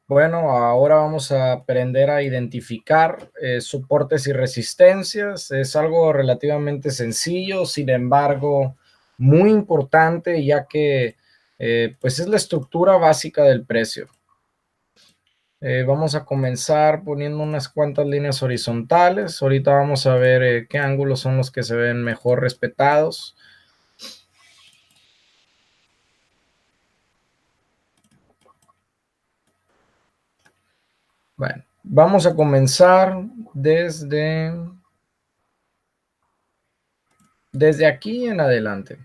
Bueno, ahora vamos a aprender a identificar soportes y resistencias. Es algo relativamente sencillo, sin embargo, muy importante, ya que pues es la estructura básica del precio. Vamos a comenzar poniendo unas cuantas líneas horizontales. Ahorita vamos a ver qué ángulos son los que se ven mejor respetados. Bueno, vamos a comenzar desde aquí en adelante.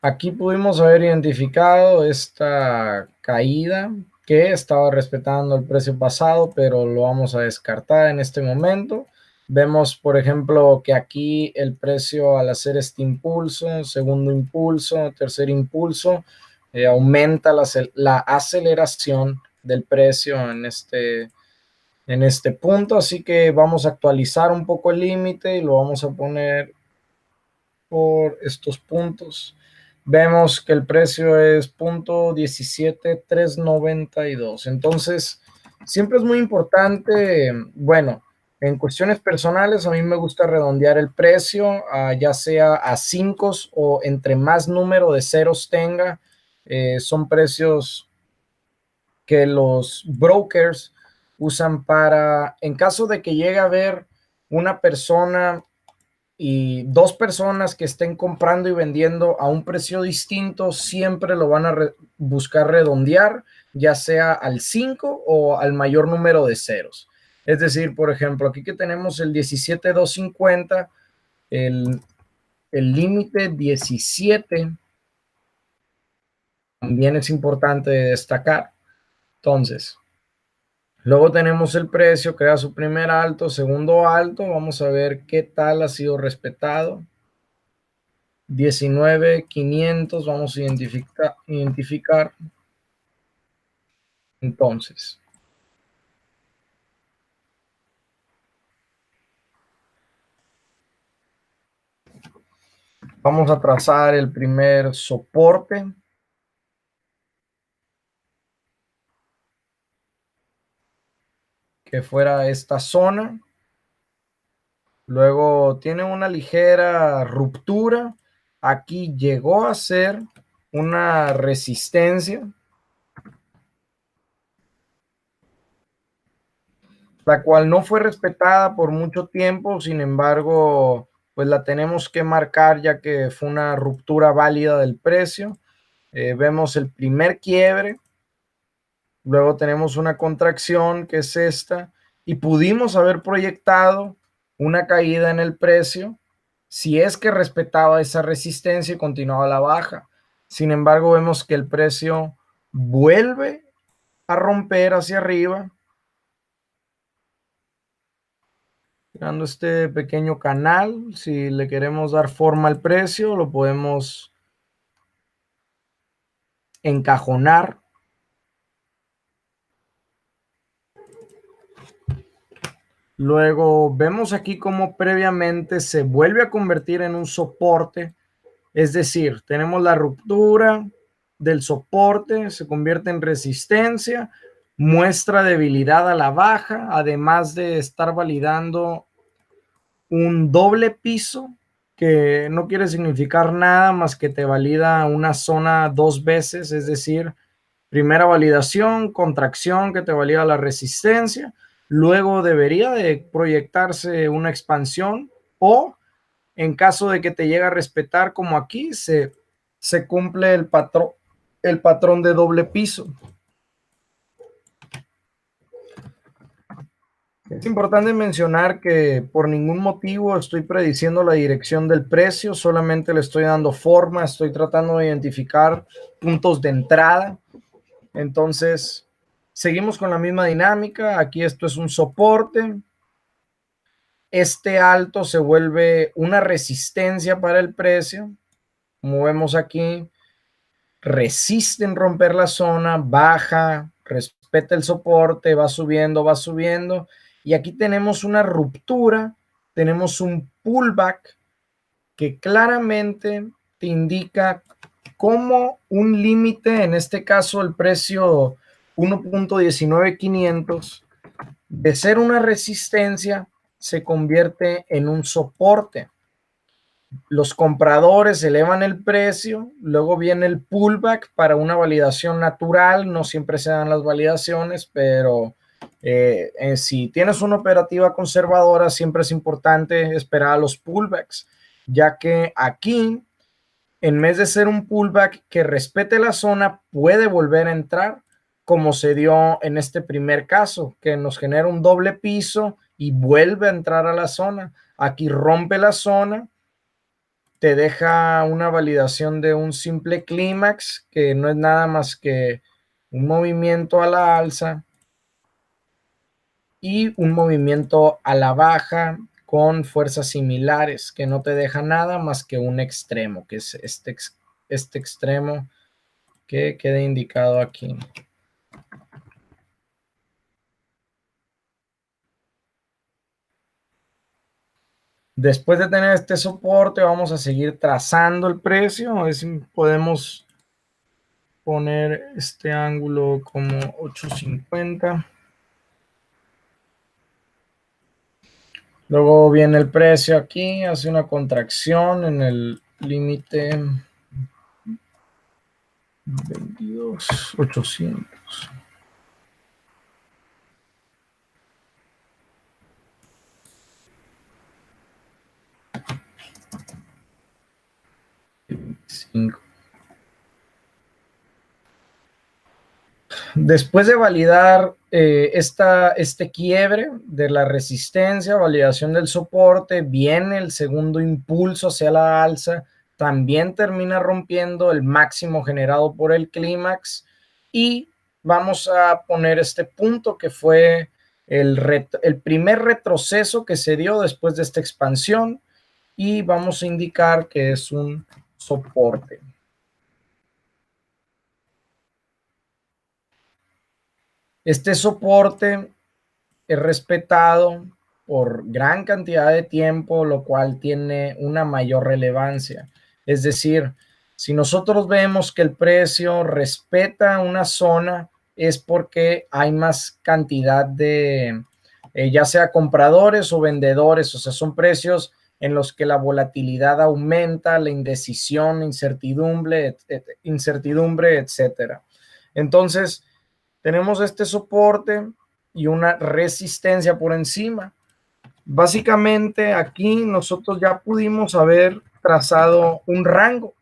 Aquí pudimos haber identificado esta caída que estaba respetando el precio pasado, pero lo vamos a descartar en este momento. Vemos, por ejemplo, que aquí el precio al hacer este impulso, segundo impulso, tercer impulso, aumenta la aceleración del precio en este punto. Así que vamos a actualizar un poco el límite y lo vamos a poner por estos puntos. Vemos que el precio es .17392. Entonces, siempre es muy importante, bueno, en cuestiones personales, a mí me gusta redondear el precio, ya sea a 5 o entre más número de ceros tenga. Son precios que los brokers usan para, en caso de que llegue a haber una persona y dos personas que estén comprando y vendiendo a un precio distinto, siempre lo van a buscar redondear, ya sea al 5 o al mayor número de ceros. Es decir, por ejemplo, aquí que tenemos el 17,250, el, el límite 17 también es importante destacar. Entonces, luego tenemos el precio, crea su primer alto, segundo alto. Vamos a ver qué tal ha sido respetado. 19,500 vamos a identificar. Entonces, vamos a trazar el primer soporte. Que fuera esta zona. Luego tiene una ligera ruptura. Aquí llegó a ser una resistencia, la cual no fue respetada por mucho tiempo. Sin embargo, pues la tenemos que marcar ya que fue una ruptura válida del precio. Vemos el primer quiebre, luego tenemos una contracción que es esta, y pudimos haber proyectado una caída en el precio si es que respetaba esa resistencia y continuaba a la baja. Sin embargo, vemos que el precio vuelve a romper hacia arriba, creando este pequeño canal. Si le queremos dar forma al precio, lo podemos encajonar. Luego vemos aquí cómo previamente se vuelve a convertir en un soporte, es decir, tenemos la ruptura del soporte, se convierte en resistencia, muestra debilidad a la baja, además de estar validando un doble piso, que no quiere significar nada más que te valida una zona dos veces, es decir, primera validación, contracción que te valida la resistencia, luego debería de proyectarse una expansión o en caso de que te llegue a respetar como aquí, se cumple el patrón de doble piso. Es importante mencionar que por ningún motivo estoy prediciendo la dirección del precio, solamente le estoy dando forma, estoy tratando de identificar puntos de entrada. Entonces, seguimos con la misma dinámica. Aquí esto es un soporte. Este alto se vuelve una resistencia para el precio. Como vemos aquí, resiste en romper la zona, baja, respeta el soporte, va subiendo, va subiendo. Y aquí tenemos una ruptura, tenemos un pullback que claramente te indica cómo un límite, en este caso el precio 1.19500, de ser una resistencia se convierte en un soporte. Los compradores elevan el precio, luego viene el pullback para una validación natural, no siempre se dan las validaciones, pero si tienes una operativa conservadora, siempre es importante esperar a los pullbacks, ya que aquí, en vez de ser un pullback que respete la zona, puede volver a entrar, como se dio en este primer caso, que nos genera un doble piso y vuelve a entrar a la zona. Aquí rompe la zona, te deja una validación de un simple clímax, que no es nada más que un movimiento a la alza y un movimiento a la baja con fuerzas similares, que no te deja nada más que un extremo, que es este extremo que queda indicado aquí. Después de tener este soporte, vamos a seguir trazando el precio. A ver si podemos poner este ángulo como 850. Luego viene el precio aquí, hace una contracción en el límite 22,800. Después de validar este quiebre de la resistencia, validación del soporte, viene el segundo impulso hacia la alza, también termina rompiendo el máximo generado por el clímax y vamos a poner este punto que fue el primer retroceso que se dio después de esta expansión y vamos a indicar que es un soporte. Este soporte es respetado por gran cantidad de tiempo, lo cual tiene una mayor relevancia. Es decir, si nosotros vemos que el precio respeta una zona, es porque hay más cantidad de, ya sea compradores o vendedores, o sea, son precios en los que la volatilidad aumenta, la indecisión, incertidumbre, etcétera. Entonces, tenemos este soporte y una resistencia por encima. Básicamente aquí nosotros ya pudimos haber trazado un rango.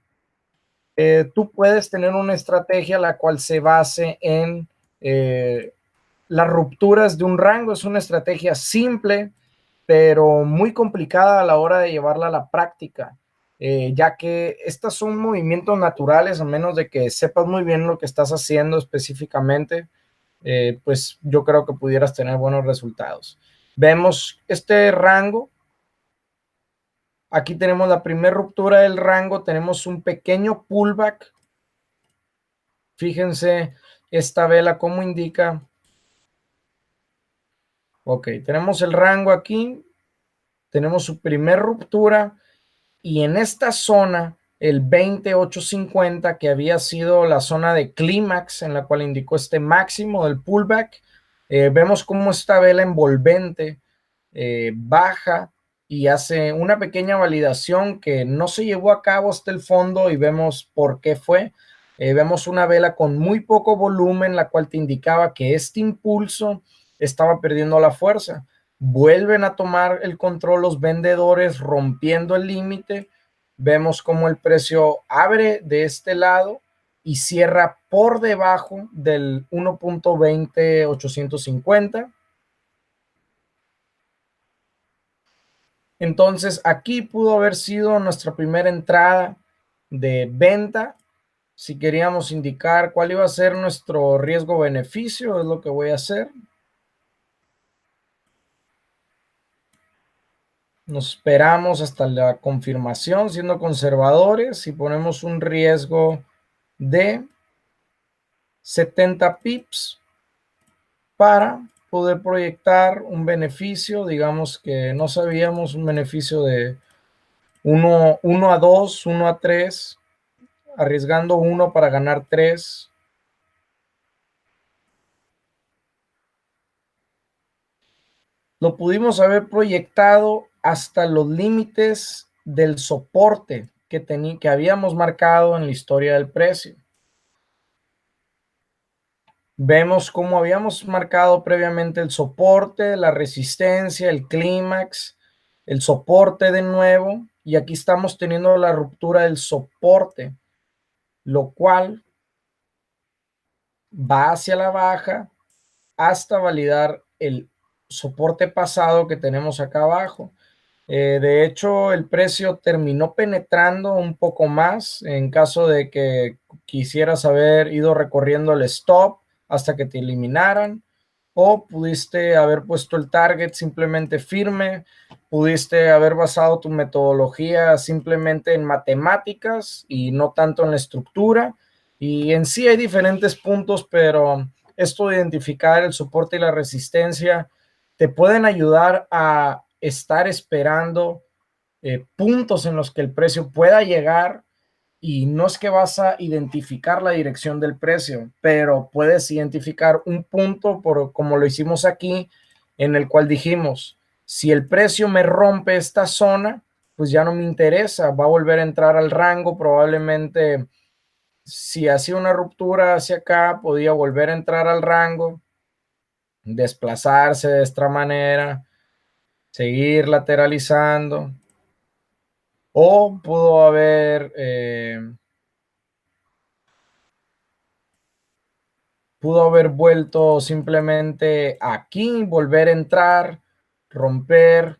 Tú puedes tener una estrategia la cual se base en las rupturas de un rango. Es una estrategia simple, pero muy complicada a la hora de llevarla a la práctica, ya que estos son movimientos naturales, a menos de que sepas muy bien lo que estás haciendo específicamente. Pues yo creo que pudieras tener buenos resultados. Vemos este rango. Aquí tenemos la primera ruptura del rango. Tenemos un pequeño pullback. Fíjense esta vela cómo indica. Ok, tenemos el rango aquí. Tenemos su primer ruptura. Y en esta zona, el 28.50, que había sido la zona de clímax en la cual indicó este máximo del pullback, vemos cómo esta vela envolvente baja y hace una pequeña validación que no se llevó a cabo hasta el fondo y vemos por qué fue. Vemos una vela con muy poco volumen, la cual te indicaba que este impulso estaba perdiendo la fuerza. Vuelven a tomar el control los vendedores rompiendo el límite. Vemos cómo el precio abre de este lado y cierra por debajo del 1.20850. Entonces aquí pudo haber sido nuestra primera entrada de venta. Si queríamos indicar cuál iba a ser nuestro riesgo-beneficio, es lo que voy a hacer. Nos esperamos hasta la confirmación siendo conservadores y ponemos un riesgo de 70 pips para poder proyectar un beneficio. Digamos que no sabíamos, un beneficio de 1 a 2, 1 a 3 arriesgando uno para ganar tres. Lo pudimos haber proyectado hasta los límites del soporte que habíamos marcado en la historia del precio. Vemos cómo habíamos marcado previamente el soporte, la resistencia, el clímax, el soporte de nuevo, y aquí estamos teniendo la ruptura del soporte, lo cual va hacia la baja hasta validar el soporte pasado que tenemos acá abajo. De hecho, el precio terminó penetrando un poco más en caso de que quisieras haber ido recorriendo el stop hasta que te eliminaran, o pudiste haber puesto el target simplemente firme, pudiste haber basado tu metodología simplemente en matemáticas y no tanto en la estructura. Y en sí hay diferentes puntos, pero esto de identificar el soporte y la resistencia te pueden ayudar a estar esperando puntos en los que el precio pueda llegar, y no es que vas a identificar la dirección del precio, pero puedes identificar un punto, como lo hicimos aquí, en el cual dijimos, si el precio me rompe esta zona, pues ya no me interesa, va a volver a entrar al rango, probablemente si hacía una ruptura hacia acá, podía volver a entrar al rango, desplazarse de esta manera, seguir lateralizando, o pudo haber vuelto simplemente aquí, volver a entrar, romper,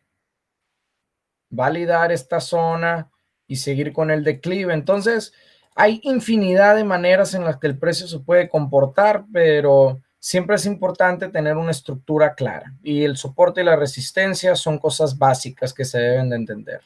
validar esta zona y seguir con el declive. Entonces, hay infinidad de maneras en las que el precio se puede comportar, pero siempre es importante tener una estructura clara, y el soporte y la resistencia son cosas básicas que se deben de entender.